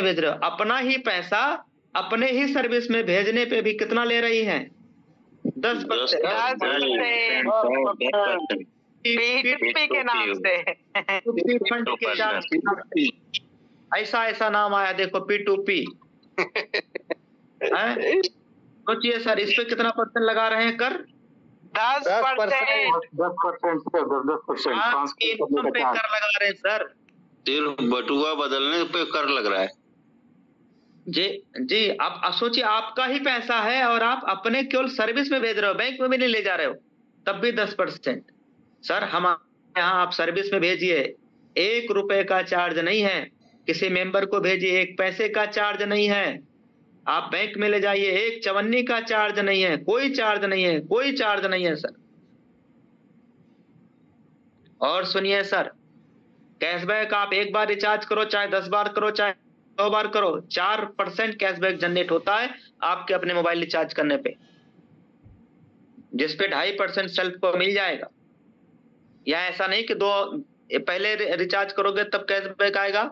भेज रहे हो, अपना ही पैसा अपने ही सर्विस में भेजने पे भी कितना ले रही हैं? 10%। P2P के नाम से फंड के चार्ज, ऐसा नाम आया देखो, P2P। सोचिए सर, इस पे कितना परसेंट लगा रहे हैं कर? 10%। 10% इनकम पे कर लगा रहे हैं सर। सिर्फ बटुआ बदलने पे कर लग रहा है जी। आप सोचिए, आपका ही पैसा है और आप अपने केवल सर्विस में भेज रहे हो, बैंक में भी नहीं ले जा रहे हो, तब भी 10%। सर हम यहाँ आप सर्विस में भेजिए, 1 रुपए का चार्ज नहीं है, किसी मेंबर को भेजिए 1 पैसे का चार्ज नहीं है, आप बैंक में ले जाइए 1 चवन्नी का चार्ज नहीं है, कोई चार्ज नहीं है, कोई चार्ज नहीं है सर। और सुनिए सर, कैशबैक आप 1 बार रिचार्ज करो, चाहे 10 बार करो, चाहे 100 बार करो, 4% कैशबैक जनरेट होता है आपके अपने मोबाइल रिचार्ज करने पे, जिसपे 2.5% सेल्फ को मिल जाएगा। या ऐसा नहीं कि पहले रिचार्ज करोगे तब कैशबैक आएगा,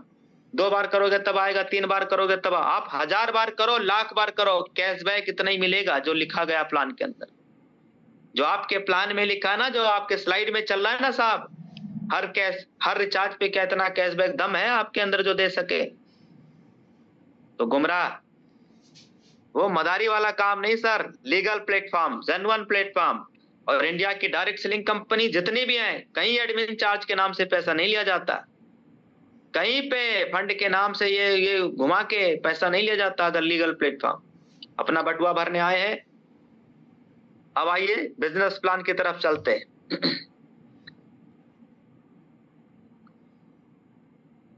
2 बार करोगे तब आएगा, 3 बार करोगे तब। आप 1000 बार करो, लाख बार करो, कैशबैक इतना ही मिलेगा जो लिखा गया प्लान के अंदर, जो आपके प्लान में लिखा है ना, जो आपके स्लाइड में चल रहा है ना साहब, हर रिचार्ज पे क्या इतना कैशबैक दम है आपके अंदर जो दे सके? तो गुमराह, वो मदारी वाला काम नहीं sir, legal platform, genuine platform. और इंडिया की डायरेक्ट सेलिंग कंपनी जितनी भी हैं, कहीं एडमिन चार्ज के नाम से पैसा नहीं लिया जाता, कहीं पे फंड के नाम से ये घुमा के पैसा नहीं लिया जाता। अगर लीगल प्लेटफॉर्म अपना बटुआ भरने आए हैं, अब आइए बिजनेस प्लान की तरफ चलते हैं।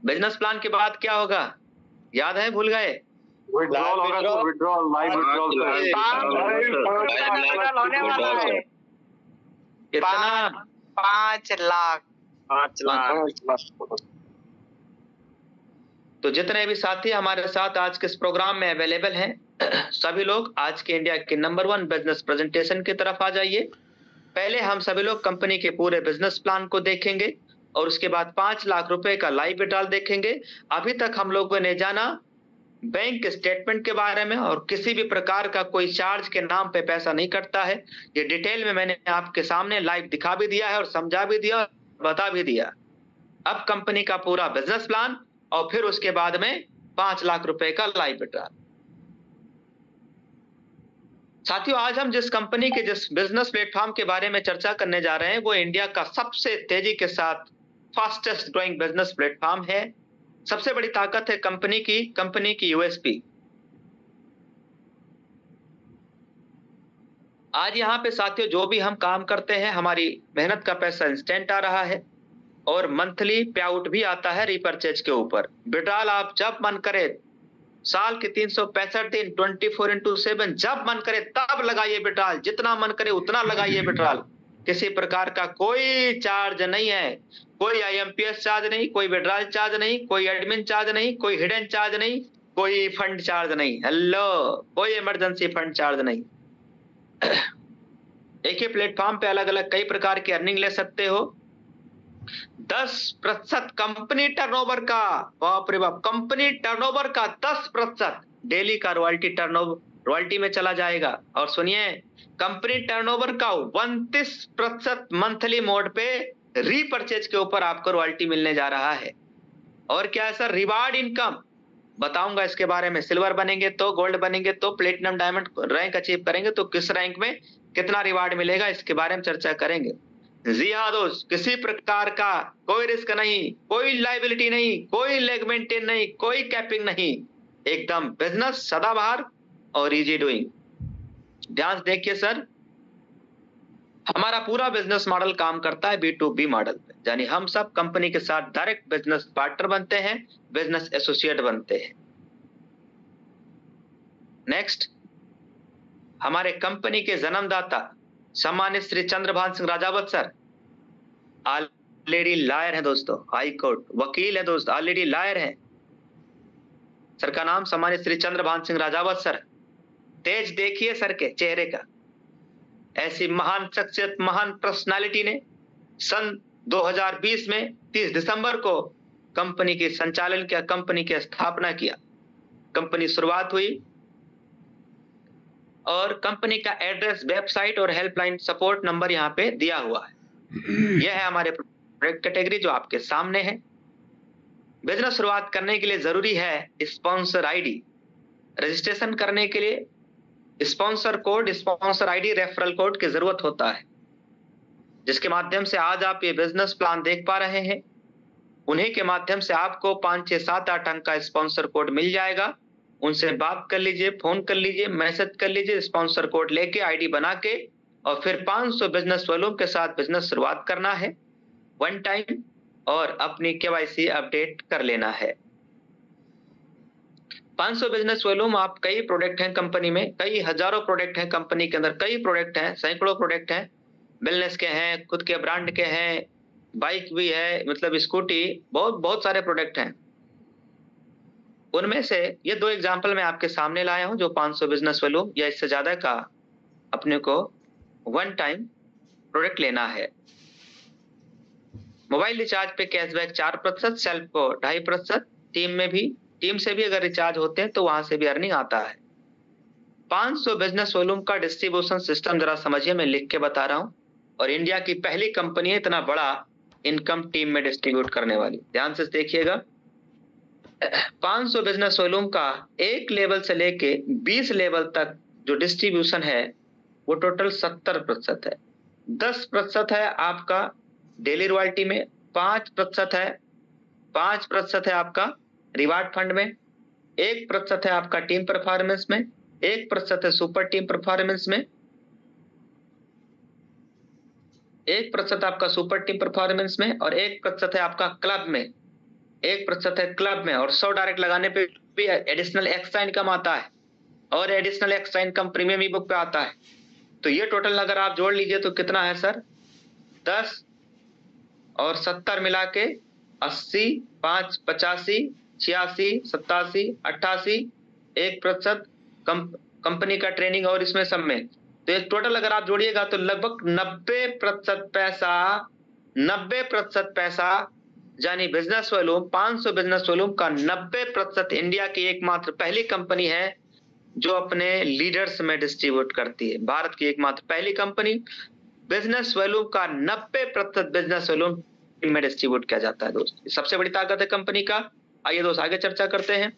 बिजनेस प्लान के बाद क्या होगा, याद है, भूल गए? विड्रॉल होगा, विड्रॉल, लाइव विड्रॉल होने वाला है। कितना? 5 लाख। तो जितने भी साथी हमारे साथ आज के इस प्रोग्राम में अवेलेबल हैं, सभी लोग आज के इंडिया के नंबर 1 बिजनेस प्रेजेंटेशन की तरफ आ जाइए। पहले हम सभी लोग कंपनी के पूरे बिजनेस प्लान को देखेंगे और उसके बाद 5 लाख रुपए का लाइव विड्रॉल देखेंगे। अभी तक हम लोगों ने जाना बैंक स्टेटमेंट के बारे में, और किसी भी प्रकार का कोई चार्ज के नाम पे पैसा नहीं कटता है। ये डिटेल में मैंने आपके सामने लाइव दिखा भी दिया है और समझा भी दिया, बता भी दिया। अब कंपनी का पूरा बिजनेस प्लान और फिर उसके बाद में 5 लाख रुपए का लाइव विड्रॉल। साथियों, आज हम जिस कंपनी के जिस बिजनेस प्लेटफॉर्म के बारे में चर्चा करने जा रहे हैं, वो इंडिया का सबसे तेजी के साथ फास्टेस्ट ग्रोइंग बिजनेस प्लेटफॉर्म है। सबसे बड़ी ताकत है कंपनी की यूएसपी। आज यहाँ पे साथियों जो भी हम काम करते हैं, हमारी मेहनत का पैसा इंस्टेंट आ रहा है और मंथली पे आउट भी आता है रीपरचेज के ऊपर। विड्रॉल आप जब मन करे, साल के 365 दिन 24/7 जब मन करे तब लगाइए विड्रॉल, जितना मन करे उतना लगाइए विड्रॉल। किसी प्रकार का कोई चार्ज नहीं है, कोई आईएमपीएस चार्ज नहीं, कोई विड्रॉल चार्ज नहीं, कोई एडमिन चार्ज नहीं, कोई हिडन चार्ज नहीं, कोई फंड चार्ज नहीं, हेलो, कोई इमरजेंसी फंड चार्ज नहीं। एक ही प्लेटफॉर्म पे अलग अलग कई प्रकार की अर्निंग ले सकते हो। 10% कंपनी टर्नओवर का, बाप रे बाप, कंपनी टर्नओवर का 10% डेली का रॉयल्टी में चला जाएगा। और सुनिए, कंपनी टर्नओवर का 29% मंथली मोड पे रीपरचेज के ऊपर आपको रॉयल्टी मिलने जा रहा है। और क्या है सर, रिवार्ड इनकम बताऊंगा इसके बारे में। सिल्वर बनेंगे तो, गोल्ड बनेंगे तो, प्लेटिनम डायमंड रैंक अचीव करेंगे तो किस रैंक में कितना रिवार्ड मिलेगा, इसके बारे में चर्चा करेंगे। जी हाँ दोस्त, किसी प्रकार का कोई रिस्क नहीं, कोई लायबिलिटी नहीं, कोई लेग मेंटेन नहीं, कोई कैपिंग नहीं, एकदम बिजनेस सदाबहार और इजी डूइंग। ध्यान से देखिए सर, हमारा पूरा बिजनेस मॉडल काम करता है B2B मॉडल पे, यानी हम सब कंपनी के साथ डायरेक्ट बिजनेस पार्टनर बनते हैं, बिजनेस एसोसिएट बनते हैं। नेक्स्ट, हमारे कंपनी के जन्मदाता सम्मानित Shri Chandrabhan Singh Rajawat sir already lawyer हैं दोस्तों, हाई कोर्ट वकील है दोस्त, ऑलरेडी लायर हैं। सर का नाम सम्मानित श्री चंद्रभान सिंह राजावत सर। तेज देखिए सर के चेहरे का। ऐसी महान शख्सियत, महान पर्सनालिटी ने सन 2020 में 30 दिसंबर को कंपनी की संचालन किया, कंपनी की स्थापना किया। कंपनी शुरुआत हुई और कंपनी का एड्रेस, वेबसाइट और हेल्पलाइन सपोर्ट नंबर यहाँ पे दिया हुआ है। यह है हमारे प्रोडक्ट कैटेगरी जो आपके सामने है। बिजनेस शुरुआत करने के लिए जरूरी है स्पॉन्सर आईडी। रजिस्ट्रेशन करने के लिए sponsor code, sponsor ID, referral code की जरूरत होता है, जिसके माध्यम से आज आप ये बिजनेस प्लान देख पा रहे हैं। उन्हीं के माध्यम से आपको 5, 6, 7, 8 अंक का स्पॉन्सर कोड मिल जाएगा। उनसे बात कर लीजिए, फोन कर लीजिए, मैसेज कर लीजिए, स्पॉन्सर कोड लेके आईडी बना के और फिर 500 बिजनेस वॉल्यूम के साथ बिजनेस शुरुआत करना है वन टाइम और अपनी केवाईसी अपडेट कर लेना है। 500 बिजनेस वॉल्यूम आप, कई प्रोडक्ट हैं कंपनी में, कई हजारों प्रोडक्ट हैं कंपनी के अंदर, कई प्रोडक्ट हैं, सैकड़ों प्रोडक्ट हैं, बिजनेस के हैं, खुद के ब्रांड के हैं, बाइक भी है, मतलब स्कूटी, बहुत सारे प्रोडक्ट हैं। उनमें से ये 2 एग्जांपल मैं आपके सामने लाया हूं जो 500 बिजनेस वॉल्यूम या इससे ज्यादा का अपने को वन टाइम प्रोडक्ट लेना है। मोबाइल रिचार्ज पे कैशबैक 4%, सेल्फ को 2.5%, टीम से भी अगर रिचार्ज होते हैं तो वहां से भी अर्निंग आता है। 500 बिजनेस वॉल्यूम का डिस्ट्रीब्यूशन सिस्टम जरा समझिए, मैं लिख के बता रहा हूं। और इंडिया की पहली कंपनी है इतना बड़ा इनकम टीम में डिस्ट्रीब्यूट करने वाली। ध्यान से देखिएगा, 500 बिजनेस वॉल्यूम का एक लेवल से लेके 20 लेवल तक जो डिस्ट्रीब्यूशन है वो टोटल 70% है। 10% है आपका डेली रॉयल्टी में, 5% है आपका रिवार्ड फंड में, 1% है आपका टीम परफॉर्मेंस में, 1% है सुपर टीम परफॉर्मेंस में, 1% आपका सुपर टीम परफॉर्मेंस में और 1% है आपका क्लब में, 1% है क्लब में। और 100 डायरेक्ट लगाने पे भी एडिशनल एक्स्ट्रा इनकम आता है और एडिशनल एक्स्ट्रा इनकम प्रीमियम ई बुक पे आता है। तो ये टोटल अगर आप जोड़ लीजिए तो कितना है सर? 10 और 70 मिला के 80, 5, 85, 86, 87, 88, 1% कंपनी का ट्रेनिंग और इसमें सब में, तो एक टोटल अगर आप जोड़िएगा तो लगभग 90% पैसा यानी बिजनेस वॉल्यूम, 500 बिजनेस वॉल्यूम का 90% इंडिया की एकमात्र पहली कंपनी है जो अपने लीडर्स में डिस्ट्रीब्यूट करती है। भारत की एकमात्र पहली कंपनी, बिजनेस वॉल्यूम का 90% बिजनेस वॉल्यूम में डिस्ट्रीब्यूट किया जाता है। दोस्त, सबसे बड़ी ताकत है कंपनी का। आइए दोस्त आगे चर्चा करते हैं।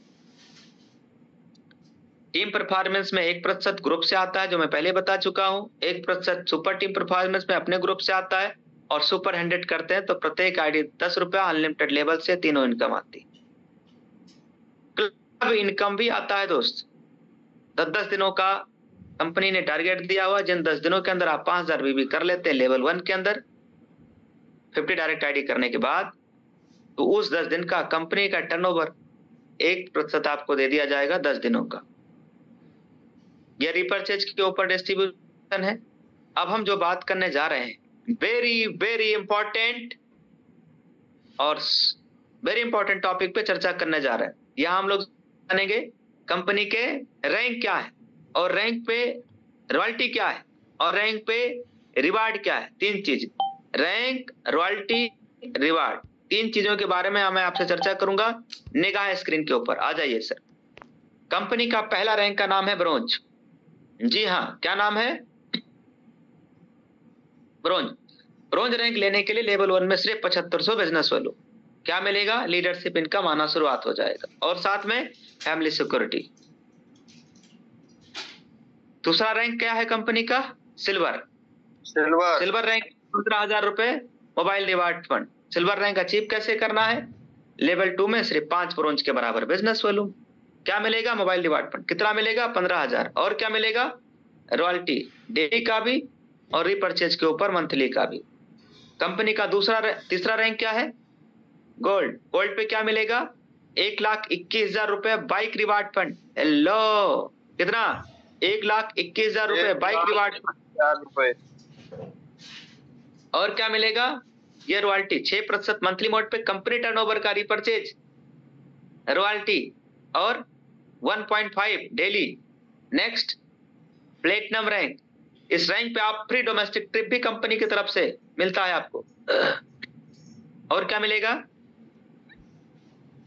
टीम परफॉर्मेंस में 1% ग्रुप से आता है जो मैं पहले बता चुका हूं, 1% सुपर टीम परफॉर्मेंस में अपने ग्रुप से आता है और सुपर 100 करते हैं तो प्रत्येक आईडी 10 रुपया अनलिमिटेड लेवल से तीनों इनकम आती। क्लब इनकम भी आता है दोस्त। 10 दिनों का कंपनी ने टारगेट दिया हुआ, जिन 10 दिनों के अंदर आप 5000 बीबी कर लेते हैं लेवल 1 के अंदर 50 डायरेक्ट आईडी करने के बाद, तो उस 10 दिन का कंपनी का टर्नओवर 1% आपको दे दिया जाएगा 10 दिनों का। यह रिपर्चेज के ऊपर डिस्ट्रीब्यूशन है। अब हम जो बात करने जा रहे हैं वेरी इंपॉर्टेंट और वेरी इंपॉर्टेंट टॉपिक पे चर्चा करने जा रहे हैं। यहाँ हम लोग जानेंगे कंपनी के रैंक क्या है और रैंक पे रॉयल्टी क्या है और रैंक पे रिवार्ड क्या है। 3 चीज, रैंक, रॉयल्टी, रिवार्ड, 3 चीजों के बारे में मैं आपसे चर्चा करूंगा। निगाह स्क्रीन के ऊपर आ जाइए सर। कंपनी का पहला रैंक का नाम है ब्रोंज। जी हाँ, क्या नाम है? ब्रोंज रैंक लेने के लिए लेवल 1 में सिर्फ 7500 बिजनेस वॉल्यूम क्या मिलेगा? लीडरशिप इनकम आना शुरुआत हो जाएगा और साथ में फैमिली सिक्योरिटी। दूसरा रैंक क्या है कंपनी का? सिल्वर रैंक 15,000 रुपए mobile reward fund. Silver rank achieve कैसे करना है? लेवल 2 में सिर्फ 5 ब्रोंज के बराबर बिजनेस वॉल्यूम क्या मिलेगा? Mobile reward fund. कितना मिलेगा? 15,000। और क्या मिलेगा? रॉयल्टी डेली का भी और रिपर्चेज के ऊपर मंथली का भी। कंपनी का तीसरा रैंक क्या है? गोल्ड पे क्या मिलेगा? 1,21,000 रुपए बाइक रिवार्ड फंड। हेलो, कितना? 1,21,000 रुपए बाइक रिवार्ड फंड। और क्या मिलेगा? ये रॉयल्टी 6% मंथली मोड पे कंपनी टर्नओवर का रिपर्चेज रॉयल्टी और 1.5 डेली। Next, platinum rank. इस रैंक पे आप फ्री डोमेस्टिक ट्रिप भी कंपनी की तरफ से मिलता है आपको। और क्या मिलेगा?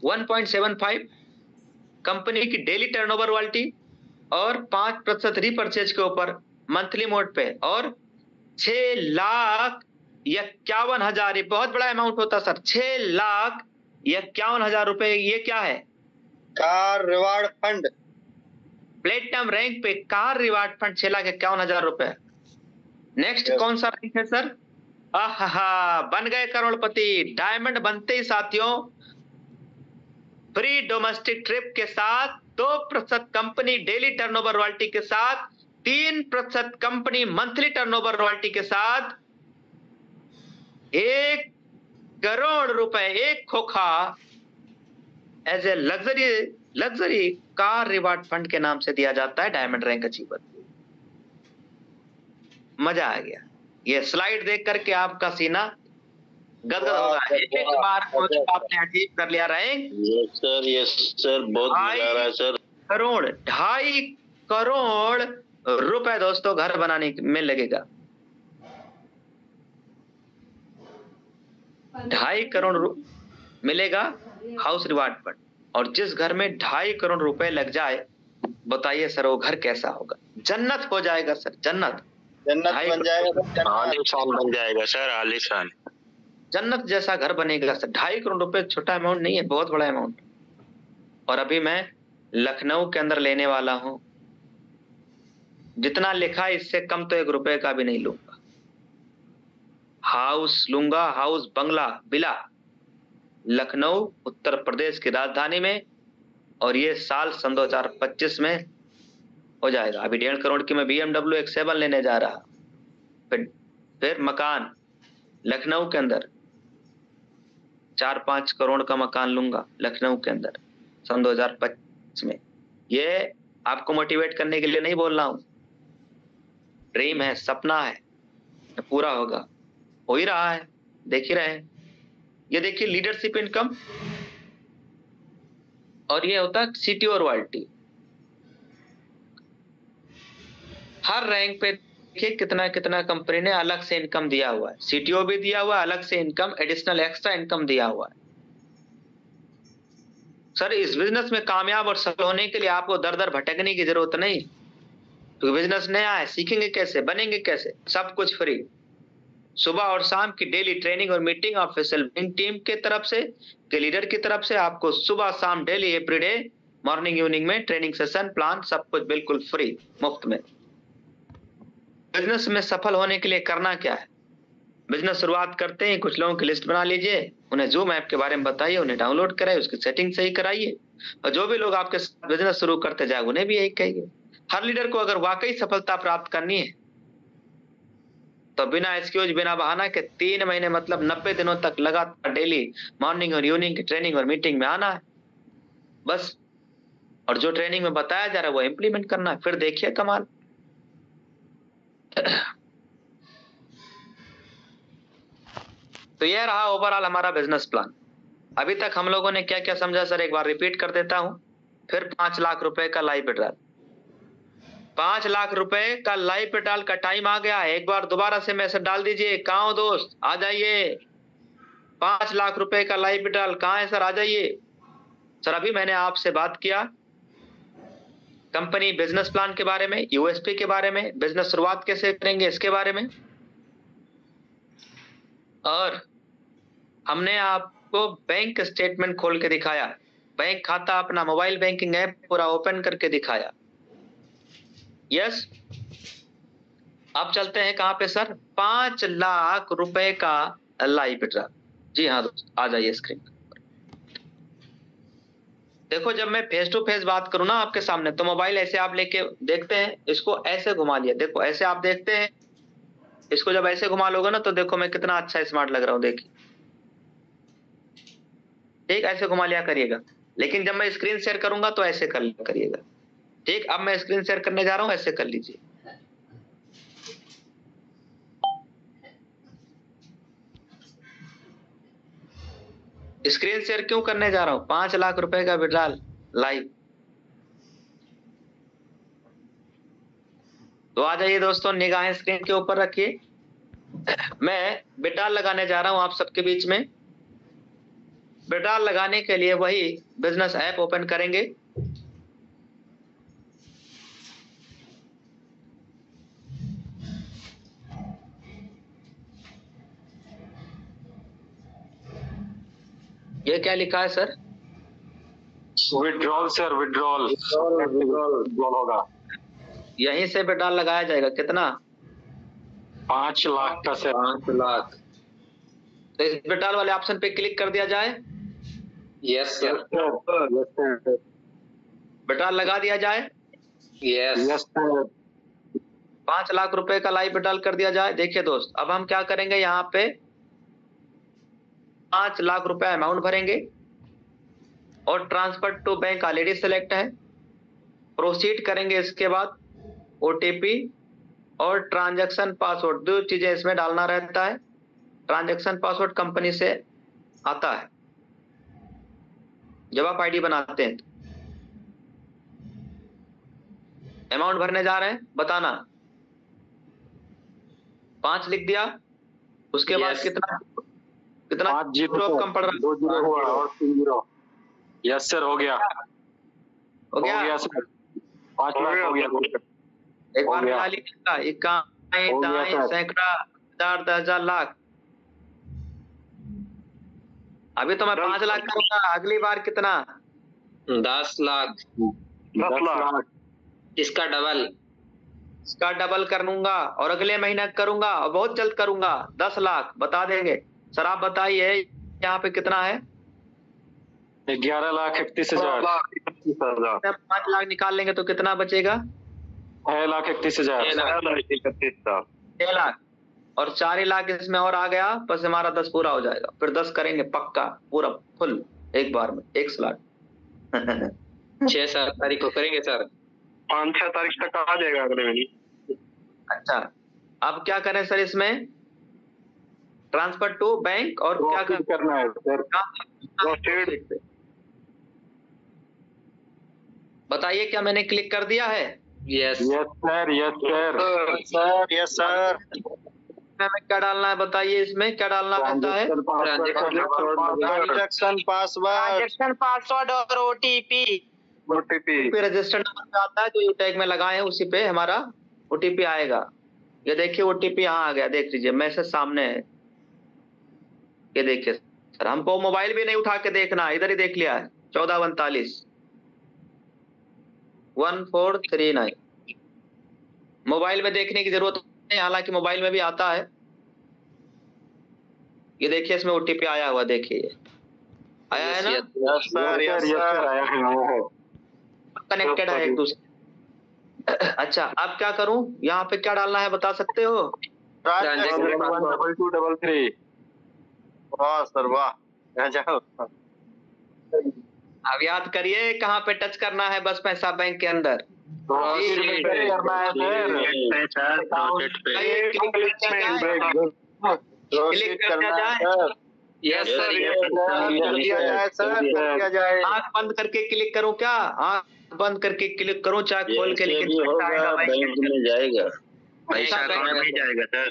1.75 कंपनी की डेली टर्नओवर रॉयल्टी और 5% रीपरचेज के ऊपर मंथली मोड पे, और 6,51,000, ये बहुत बड़ा अमाउंट होता सर, 6,51,000 रुपए। ये क्या है? Car reward fund. Platinum rank पे कार रिवार्ड फंड 6,51,000 रुपए। Next Yes. कौन सा रैंक है सर? आहा, बन गए करोड़पति। डायमंड बनते ही साथियों, फ्री डोमेस्टिक ट्रिप के साथ 2% कंपनी डेली टर्नओवर रॉयल्टी के साथ, 3% कंपनी मंथली टर्नओवर रॉयल्टी के साथ, 1 करोड़ रुपए एक खोखा as a luxury car reward fund के नाम से दिया जाता है डायमंड रैंक अचीवर। मजा आ गया। ये स्लाइड देख करके आपका सीना गदगद होगा। एक बार कोच आपने अचीव कर लिया रैंक। यस सर, बहुत मजा आ रहा है सर। 2.5 करोड़ रुपए दोस्तों घर बनाने में लगेगा। 2.5 करोड़ मिलेगा हाउस रिवार्ड फंड। और जिस घर में 2.5 करोड़ रुपए लग जाए, बताइए सर वो घर कैसा होगा? जन्नत हो जाएगा सर, जन्नत बन जाएगा, आलीशान बन जाएगा सर, आलीशान। जन्नत जैसा घर बनेगा सर। 2.5 करोड़ रुपए छोटा अमाउंट नहीं है, बहुत बड़ा अमाउंट। और अभी मैं लखनऊ के अंदर लेने वाला हूं। जितना लिखा है इससे कम तो 1 रुपए का भी नहीं लूंगा। हाउस लूंगा, हाउस बंगला विला, लखनऊ उत्तर प्रदेश की राजधानी में। और ये साल सन 2025 में हो जाएगा। अभी 1.5 करोड़ की मैं BMW X7 लेने जा रहा। फिर मकान लखनऊ के अंदर 4-5 करोड़ का मकान लूंगा लखनऊ के अंदर सन 2025 में। ये आपको मोटिवेट करने के लिए नहीं बोल रहा हूं, ड्रीम है, सपना है, पूरा होगा, हो ही रहा है, देख ही रहे हैं। ये देखिए लीडरशिप इनकम, और ये होता है CTO रॉयल्टी। हर रैंक पे देखिए कितना कितना कंपनी ने अलग से इनकम दिया हुआ है। CTO भी दिया हुआ है, अलग से इनकम, एडिशनल एक्स्ट्रा इनकम दिया हुआ है। सर इस बिजनेस में कामयाब और सफल होने के लिए आपको दर दर भटकने की जरूरत नहीं, क्योंकि बिजनेस नया है, सीखेंगे कैसे, बनेंगे कैसे, सब कुछ फ्री। सुबह और शाम की डेली ट्रेनिंग और मीटिंग ऑफिशियल टीम के तरफ से, के लीडर की तरफ से आपको सुबह शाम डेली एवरीडे मॉर्निंग इवनिंग में ट्रेनिंग सेशन प्लान, सब कुछ बिल्कुल फ्री, मुफ्त में। बिजनेस में सफल होने के लिए करना क्या है? बिजनेस शुरुआत करते हैं, कुछ लोगों की लिस्ट बना लीजिए, उन्हें जूम ऐप के बारे में बताइए, उन्हें डाउनलोड कराइए, उसकी सेटिंग सही कराइए। और जो भी लोग आपके साथ बिजनेस शुरू करते जाए उन्हें भी यही कहिए। हर लीडर को अगर वाकई सफलता प्राप्त करनी है तो बिना एक्सक्यूज, बिना बहाना के 3 महीने मतलब 90 दिनों तक लगातार डेली मॉर्निंग और इवनिंग की ट्रेनिंग और मीटिंग में आना है बस। और जो ट्रेनिंग में बताया जा रहा है वो इंप्लीमेंट करना है, फिर देखिए कमाल। तो यह रहा ओवरऑल हमारा बिजनेस प्लान। अभी तक हम लोगों ने क्या क्या समझा सर, एक बार रिपीट कर देता हूं। फिर 5 लाख रुपए का लाइव विड्रॉल, 5 लाख रुपए का लाइव विड्रॉल का टाइम आ गया है। एक बार दोबारा से मैसेज डाल दीजिए, कहाँ हो दोस्त, आ जाइए। 5 लाख रुपए का लाइव विड्रॉल कहाँ है सर, आ जाइए। सर अभी मैंने आपसे बात किया कंपनी बिजनेस प्लान के बारे में, यूएसपी के बारे में, बिजनेस शुरुआत कैसे करेंगे इसके बारे में, और हमने आपको बैंक स्टेटमेंट खोल के दिखाया, बैंक खाता अपना मोबाइल बैंकिंग ऐप पूरा ओपन करके दिखाया। यस, अब चलते हैं कहां पे सर, 5 लाख रुपए का लाइव विड्रॉल। जी हाँ दोस्त, आ जाइए स्क्रीन पर। देखो जब मैं फेस टू फेस बात करूं ना आपके सामने, तो मोबाइल ऐसे आप लेके देखते हैं, इसको ऐसे घुमा लिया, देखो ऐसे आप देखते हैं, इसको जब ऐसे घुमा लोगे ना तो देखो मैं कितना अच्छा स्मार्ट लग रहा हूं, देखिए। ठीक, ऐसे घुमा लिया करिएगा। लेकिन जब मैं स्क्रीन शेयर करूंगा तो ऐसे कर लिया करिएगा। ठीक, अब मैं स्क्रीन शेयर करने जा रहा हूं, ऐसे कर लीजिए। स्क्रीन शेयर क्यों करने जा रहा हूं? 5 लाख रुपए का विड्रॉल लाइव। तो आ जाइए दोस्तों, निगाहें स्क्रीन के ऊपर रखिए। मैं विड्रॉल लगाने जा रहा हूं आप सबके बीच में। विड्रॉल लगाने के लिए वही बिजनेस ऐप ओपन करेंगे, ये क्या लिखा है सर? विड्रॉल सर, विड्रॉल होगा। यहीं से विड्रॉल लगाया जाएगा। कितना? 5 लाख का सर। 5 लाख। तो इस विड्रॉल वाले ऑप्शन पे क्लिक कर दिया जाए। Yes sir. विड्रॉल लगा दिया जाए। Yes sir. 5 लाख रुपए का लाइव विड्रॉल कर दिया जाए। देखिए दोस्त, अब हम क्या करेंगे, यहाँ पे 5 लाख रुपए अमाउंट भरेंगे और transfer to bank already select है। प्रोसीड करेंगे। इसके बाद ओटीपी और ट्रांजैक्शन पासवर्ड, 2 चीजें इसमें डालना रहता है। ट्रांजैक्शन पासवर्ड कंपनी से आता है जब आप आईडी बनाते हैं। अमाउंट भरने जा रहे हैं, बताना। 5 लिख दिया। उसके बाद कितना 5 जीरो कम पड़ रहा है? 2 जीरो हुआ और 3 जीरो। यस सर, हो गया। हो गया सर। 5 लाख हो गया। एक बार हो गया। मिला लीजिएगा। इकाई, हो गया दाई, सर। सैकड़ा, हजार, 10,000, लाख। अभी तो मैं 5 लाख करूंगा। अगली बार कितना? 10 लाख। 10 लाख। इसका डबल। इसका डबल कर लूंगा और अगले महीने करूंगा और बहुत जल्द करूंगा। 10 लाख बता देंगे। सर आप बताइए यहाँ पे कितना है? 11,31,000। 5 लाख निकाल लेंगे तो कितना बचेगा? 6,31,000। 6 लाख और 4 लाख इसमें और आ गया, बस हमारा 10 पूरा हो जाएगा। फिर 10 करेंगे पक्का, पूरा फुल एक बार में 1 लाख। 6-7 तारीख को करेंगे सर। 5-6 तारीख तक आ जाएगा अगले महीने। अच्छा, अब क्या करें सर इसमें? ट्रांसफर टू बैंक और क्या करना है सर? बताइए, क्या मैंने क्लिक कर दिया है? Yes sir. Yes sir. में क्या डालना है बताइए? इसमें क्या डालना रहता है? ट्रांजैक्शन पासवर्ड और ओटीपी। रजिस्टर्ड नंबर आता है जो ये टैग में लगाए हैं, उसी पे हमारा ओटीपी आएगा। ये देखिए ओटीपी यहाँ आ गया, देख लीजिए मैसेज सामने है। ये देखिए सर, हमको मोबाइल भी नहीं उठा के देखना, इधर ही देख लिया है। 1442 1439। मोबाइल में देखने की जरूरत नहीं, हालांकि मोबाइल में भी आता है। ये देखिए इसमें ओटीपी आया हुआ, देखिए आया है ना? Yes sir. आया है। कनेक्टेड है एक दूसरे। अच्छा, अब क्या करूं? यहाँ पे क्या डालना है बता सकते हो? ट्रांजैक्शन 1233। वाह सर वाह। अब याद करिए कहाँ पे टच करना है, बस पैसा बैंक के अंदर। क्लिक करना जाए। Yes sir. आँख बंद करके क्लिक करूं क्या? आँख बंद करके क्लिक करूं चाहे खोल के? लेकिन बैंक में जाएगा, पैसा बैंक में जाएगा सर।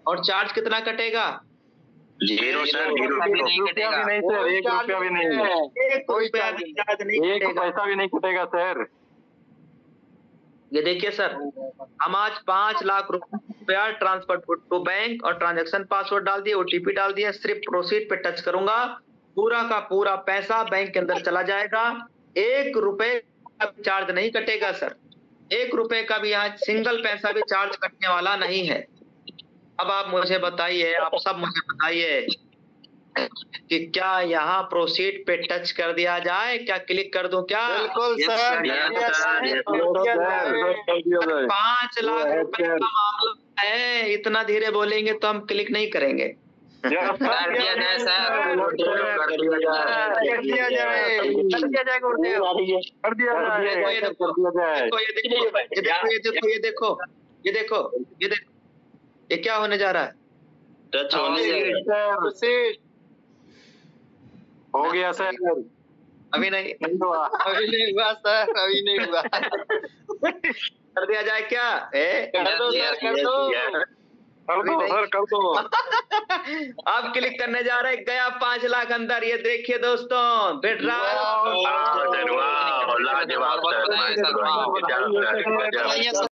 और चार्ज कितना कटेगा? 0 सर। 1 रुपया भी नहीं सर। 1 रुपया भी नहीं। कोई चार्ज नहीं 1 कटेगा। पैसा भी नहीं कटेगा सर। ये देखिए सर, हम आज 5 लाख रुपया ट्रांसफर टू बैंक और ट्रांजैक्शन पासवर्ड डाल दिए, ओटीपी डाल दिया। सिर्फ प्रोसीड पे टच करूंगा, पूरा का पूरा पैसा बैंक के अंदर चला जाएगा। 1 रुपए का भी चार्ज नहीं कटेगा सर। 1 रुपए का भी यहाँ सिंगल पैसा भी चार्ज कटने वाला नहीं है। अब आप मुझे बताइए, आप सब मुझे बताइए कि क्या यहाँ प्रोसीड पे टच कर दिया जाए? क्या क्लिक कर दूं क्या? बिल्कुल सर। 5 लाख रुपए का मामला है, इतना धीरे बोलेंगे तो हम क्लिक नहीं करेंगे। कर दिया जाए सर। कर दिया जाए। कर दिया जाए। कर दिया जाए। ये देखो, ये क्या होने जा रहा है? टच होने जाएगा। हो गया सर। अभी नहीं हुआ। अभी नहीं हुआ सर, अभी नहीं हुआ। कर दिया जाए क्या? कर दो सर, कर दो। कर दो। अब क्लिक करने जा रहे, गया 5 लाख अंदर। ये देखिए दोस्तों, लाजवाब सर।